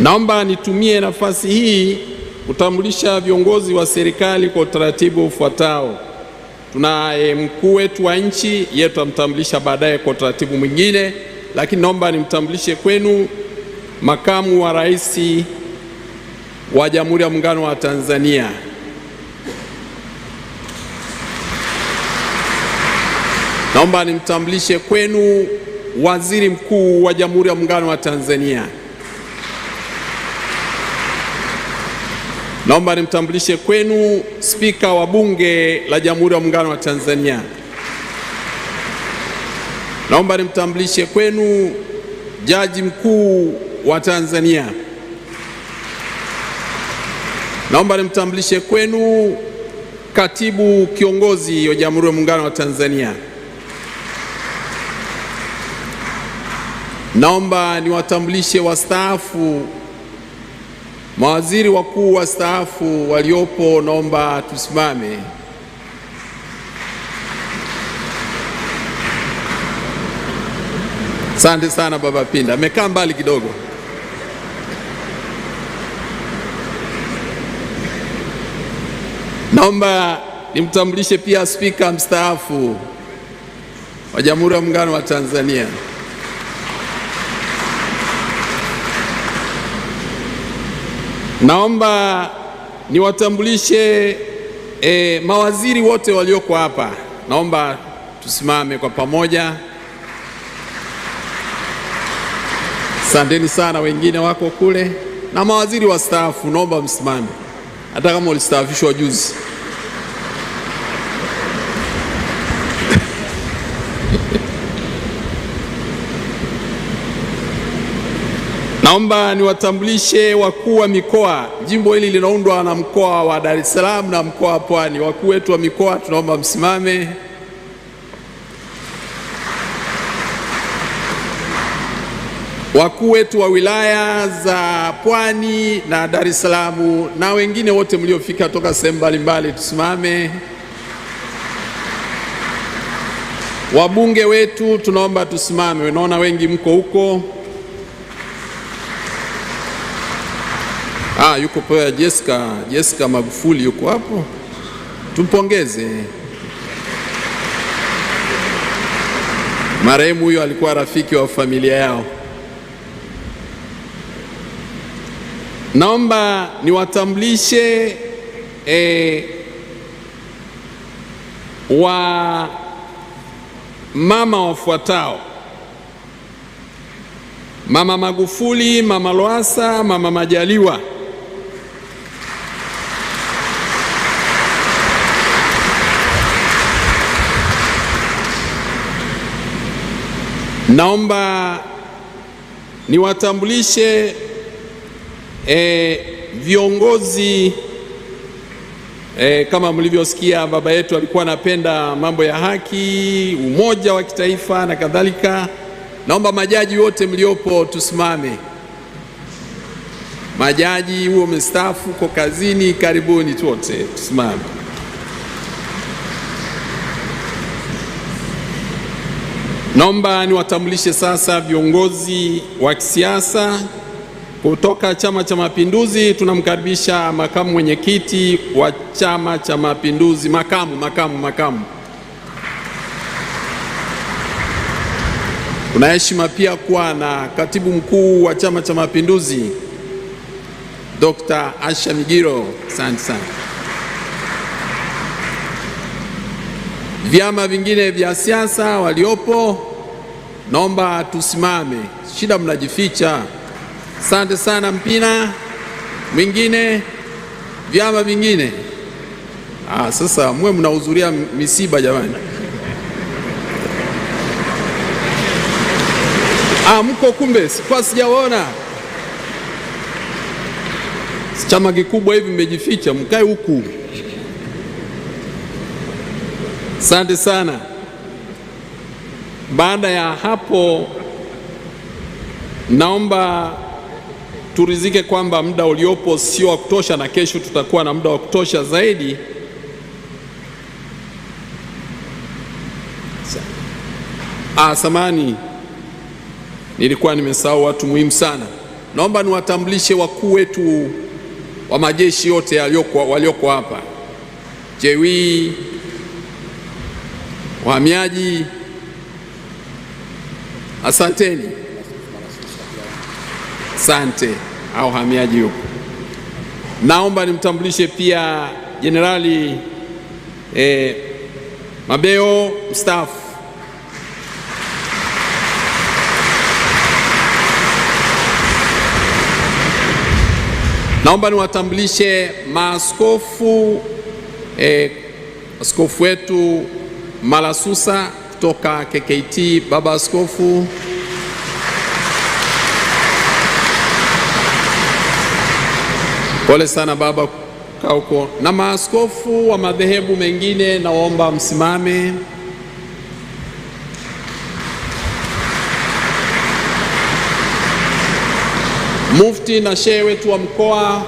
Naomba nitumie nafasi hii kutambulisha viongozi wa serikali kwa utaratibu ufuatao. Tunaye mkuu wetu wa nchi, yeye tutamtambulisha baadaye kwa utaratibu mwingine, lakini naomba nimtambulishe kwenu makamu wa rais wa Jamhuri ya Muungano wa Tanzania. Naomba nimtambulishe kwenu waziri mkuu wa Jamhuri ya Muungano wa Tanzania. Naomba nimtambulishe kwenu spika wa Bunge la Jamhuri ya Muungano wa Tanzania. Naomba nimtambulishe kwenu jaji mkuu wa Tanzania. Naomba nimtambulishe kwenu katibu kiongozi wa Jamhuri ya Muungano wa Tanzania. Naomba niwatambulishe wastaafu, mawaziri wakuu wastaafu waliopo, naomba tusimame. Asante sana Baba Pinda, amekaa mbali kidogo. Naomba nimtambulishe pia spika mstaafu wa Jamhuri ya Muungano wa Tanzania. Naomba niwatambulishe mawaziri wote walioko hapa. Naomba tusimame kwa pamoja. Asanteni sana, wengine wako kule. Na mawaziri wastaafu, naomba msimame hata kama ulistaafishwa juzi. Naomba niwatambulishe wakuu wa mikoa. Jimbo hili linaundwa na mkoa wa Dar es Salaam na mkoa wa Pwani. Wakuu wetu wa mikoa tunaomba msimame. Wakuu wetu wa wilaya za Pwani na Dar es Salaam na wengine wote mliofika toka sehemu mbalimbali tusimame. Wabunge wetu tunaomba tusimame. Unaona wengi mko huko. Yuko pia Jessica Magufuli yuko hapo. Tumpongeze. Marehemu huyo alikuwa rafiki wa familia yao. Naomba niwatambulishe wa mama wafuatao: Mama Magufuli, Mama Lowassa, Mama Majaliwa. Naomba niwatambulishe viongozi kama mlivyosikia, baba yetu alikuwa anapenda mambo ya haki, umoja wa kitaifa na kadhalika. Naomba majaji wote mliopo tusimame. Majaji huo mstaafu kwa kazini, karibuni wote tusimame. Naomba niwatambulishe sasa viongozi wa kisiasa kutoka Chama cha Mapinduzi. Tunamkaribisha makamu mwenyekiti wa Chama cha Mapinduzi, makamu. Kuna heshima pia kuwa na katibu mkuu wa Chama cha Mapinduzi, Dr. Asha Migiro. Asante sana. Vyama vingine vya siasa waliopo, naomba tusimame. Shida mnajificha. Asante sana. Mpina mwingine, vyama vingine. Sasa mwe mnahudhuria misiba jamani. Mko kumbe, sikuwa sijaona. Chama kikubwa hivi mmejificha, mkae huku. Asante sana. Baada ya hapo, naomba turizike kwamba muda uliopo sio wa kutosha, na kesho tutakuwa na muda wa kutosha zaidi. Samahani, nilikuwa nimesahau watu muhimu sana. naomba niwatambulishe wakuu wetu wa majeshi yote walioko hapa: jeshi, wahamiaji. Asanteni. Asante. Au wahamiaji huko. Naomba nimtambulishe pia Jenerali Mabeo mstaafu. Naomba niwatambulishe maaskofu, askofu wetu Malasusa kutoka KKT. Baba Askofu, pole sana baba kauko. Na maaskofu wa madhehebu mengine naomba msimame. Mufti na shehe wetu wa mkoa